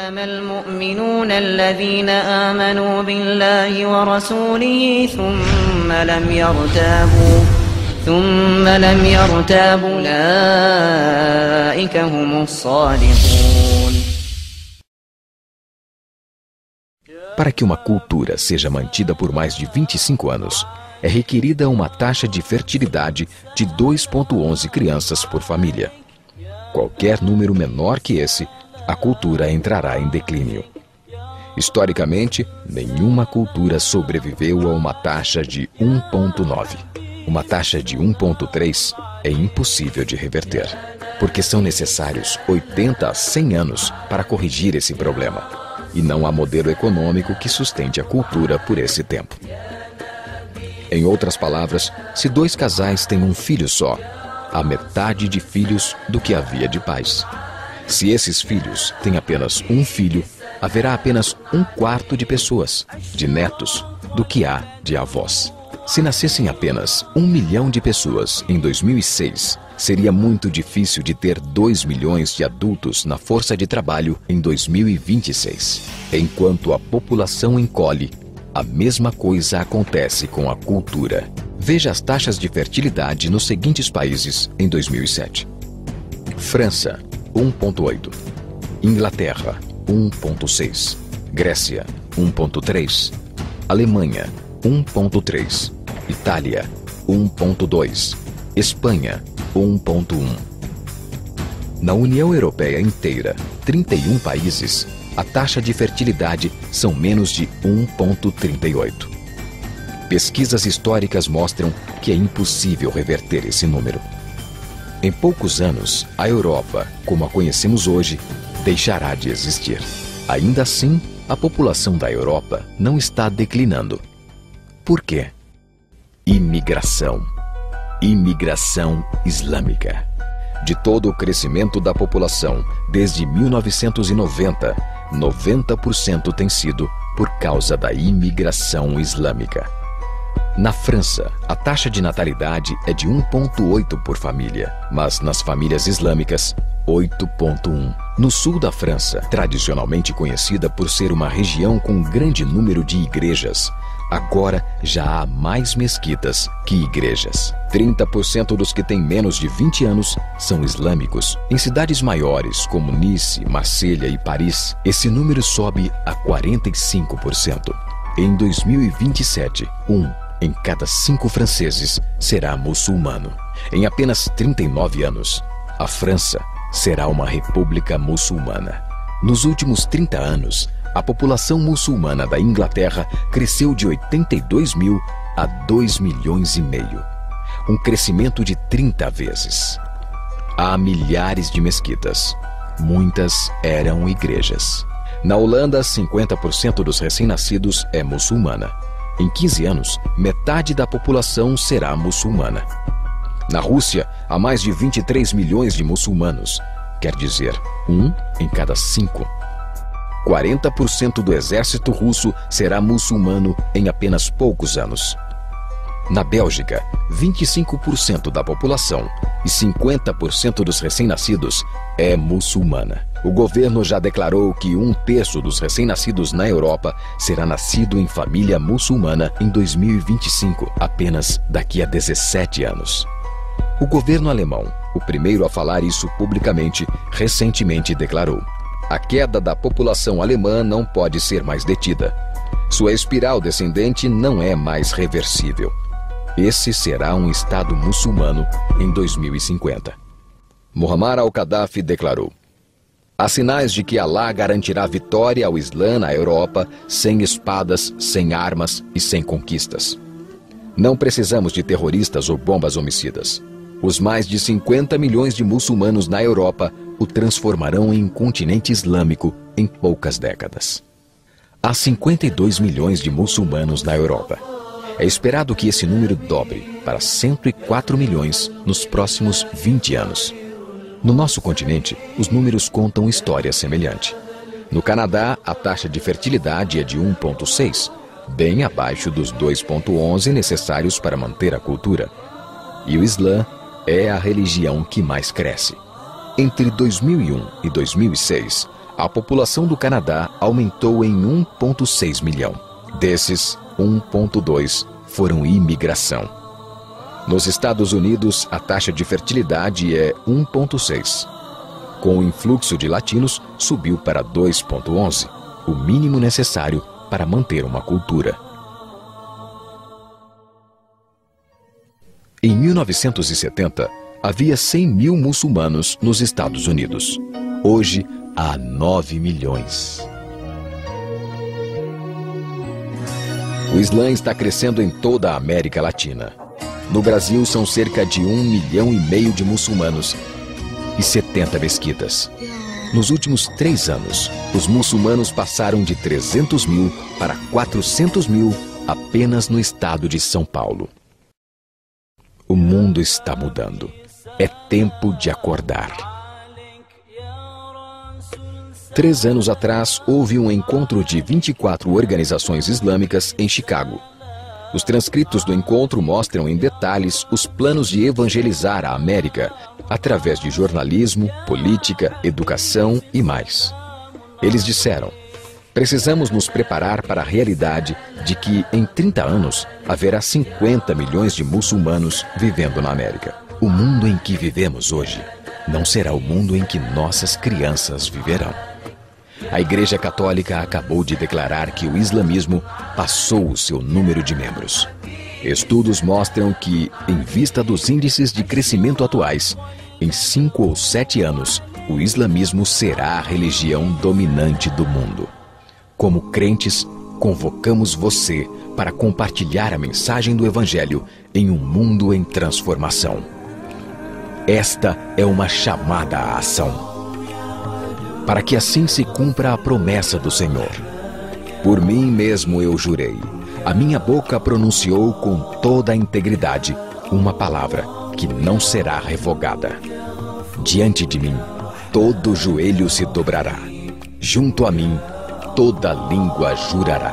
إنما المؤمنون الذين آمنوا بالله ورسوله ثم لم يرتابوا أولئك هم الصادقون. Para que uma cultura seja mantida por mais de 25 anos, é requerida uma taxa de fertilidade de 2,11 crianças por família. Qualquer número menor que esse, a cultura entrará em declínio. Historicamente, nenhuma cultura sobreviveu a uma taxa de 1,9. Uma taxa de 1,3 é impossível de reverter, porque são necessários 80 a 100 anos para corrigir esse problema, e não há modelo econômico que sustente a cultura por esse tempo. Em outras palavras, se dois casais têm um filho só, há metade de filhos do que havia de pais. Se esses filhos têm apenas um filho, haverá apenas 1/4 de pessoas, de netos, do que há de avós. Se nascessem apenas 1 milhão de pessoas em 2006, seria muito difícil de ter 2 milhões de adultos na força de trabalho em 2026. Enquanto a população encolhe, a mesma coisa acontece com a cultura. Veja as taxas de fertilidade nos seguintes países em 2007. França, 1,8. Inglaterra, 1,6. Grécia, 1,3. Alemanha, 1,3. Itália, 1,2. Espanha, 1,1. Na União Europeia inteira, 31 países, a taxa de fertilidade são menos de 1,38. Pesquisas históricas mostram que é impossível reverter esse número. Em poucos anos, a Europa, como a conhecemos hoje, deixará de existir. Ainda assim, a população da Europa não está declinando. Por quê? Imigração. Imigração islâmica. De todo o crescimento da população, desde 1990, 90% tem sido por causa da imigração islâmica. Na França, a taxa de natalidade é de 1,8 por família, mas nas famílias islâmicas, 8,1. No sul da França, tradicionalmente conhecida por ser uma região com um grande número de igrejas, agora já há mais mesquitas que igrejas. 30% dos que têm menos de 20 anos são islâmicos. Em cidades maiores como Nice, Marselha e Paris, esse número sobe a 45%. Em 2027, 1 em cada 5 franceses será muçulmano. Em apenas 39 anos, a França será uma república muçulmana. Nos últimos 30 anos, a população muçulmana da Inglaterra cresceu de 82 mil a 2,5 milhões. Um crescimento de 30 vezes. Há milhares de mesquitas. Muitas eram igrejas. Na Holanda, 50% dos recém-nascidos é muçulmana. Em 15 anos, metade da população será muçulmana. Na Rússia, há mais de 23 milhões de muçulmanos. Quer dizer, 1 em cada 5. 40% do exército russo será muçulmano em apenas poucos anos. Na Bélgica, 25% da população e 50% dos recém-nascidos é muçulmana. O governo já declarou que 1/3 dos recém-nascidos na Europa será nascido em família muçulmana em 2025, apenas daqui a 17 anos. O governo alemão, o primeiro a falar isso publicamente, recentemente declarou: a queda da população alemã não pode ser mais detida. Sua espiral descendente não é mais reversível. Esse será um Estado muçulmano em 2050. Muammar al-Gaddafi declarou: há sinais de que Alá garantirá vitória ao Islã na Europa sem espadas, sem armas e sem conquistas. Não precisamos de terroristas ou bombas homicidas. Os mais de 50 milhões de muçulmanos na Europa o transformarão em um continente islâmico em poucas décadas. Há 52 milhões de muçulmanos na Europa. É esperado que esse número dobre para 104 milhões nos próximos 20 anos. No nosso continente, os números contam história semelhante. No Canadá, a taxa de fertilidade é de 1,6, bem abaixo dos 2,11 necessários para manter a cultura. E o Islã é a religião que mais cresce. Entre 2001 e 2006, a população do Canadá aumentou em 1,6 milhão. Desses, 1,2 foram imigração. Nos Estados Unidos, a taxa de fertilidade é 1,6. Com o influxo de latinos, subiu para 2,11, o mínimo necessário para manter uma cultura. Em 1970, havia 100 mil muçulmanos nos Estados Unidos. Hoje, há 9 milhões. O Islã está crescendo em toda a América Latina. No Brasil, são cerca de 1,5 milhão de muçulmanos e 70 mesquitas. Nos últimos 3 anos, os muçulmanos passaram de 300 mil para 400 mil apenas no estado de São Paulo. O mundo está mudando. É tempo de acordar. 3 anos atrás, houve um encontro de 24 organizações islâmicas em Chicago. Os transcritos do encontro mostram em detalhes os planos de evangelizar a América através de jornalismo, política, educação e mais. Eles disseram: precisamos nos preparar para a realidade de que, em 30 anos, haverá 50 milhões de muçulmanos vivendo na América. O mundo em que vivemos hoje não será o mundo em que nossas crianças viverão. A Igreja Católica acabou de declarar que o islamismo passou o seu número de membros. Estudos mostram que, em vista dos índices de crescimento atuais, em 5 ou 7 anos, o islamismo será a religião dominante do mundo. Como crentes, convocamos você para compartilhar a mensagem do Evangelho em um mundo em transformação. Esta é uma chamada à ação, para que assim se cumpra a promessa do Senhor. Por mim mesmo eu jurei, a minha boca pronunciou com toda a integridade uma palavra que não será revogada. Diante de mim, todo joelho se dobrará. Junto a mim, toda língua jurará.